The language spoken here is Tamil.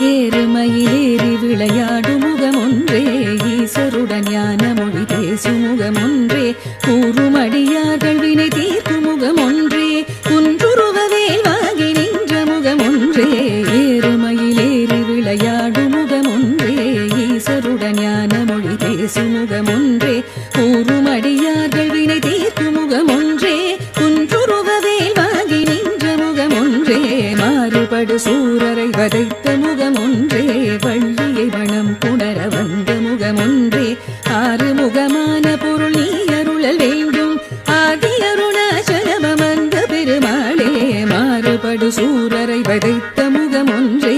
ஏறுமயிலேறி விளையாடும் முகமொன்றே ஈசருடன் ஞான மொழி பேசும் முகமொன்றே கூறுமடியார்கள் வினை தீர்க்கும் முகமொன்றே குன்றுருவவேல் வாங்கி நின்ற முகமொன்றே ஏறுமயிலேறி விளையாடும் முகமொன்றே ஈசருடன் ஞான மொழி பேசும் முகமொன்றே கூறுமடியார்கள் வினை தீர்க்கும் முகமொன்றே குன்றுருவவேல் வாங்கி நின்ற முகமொன்றே மாறுபடு சூரரை வதைத்த முகமொன்றே வள்ளியை வனம் புணர வந்த முகமொன்றே ஆறுமுகமான பொருள் நீ அருளல் வேண்டும் ஆதி அருணாச்சலமந்த பெருமாளே மாறுபடு சூரரை வதைத்த முகமொன்றே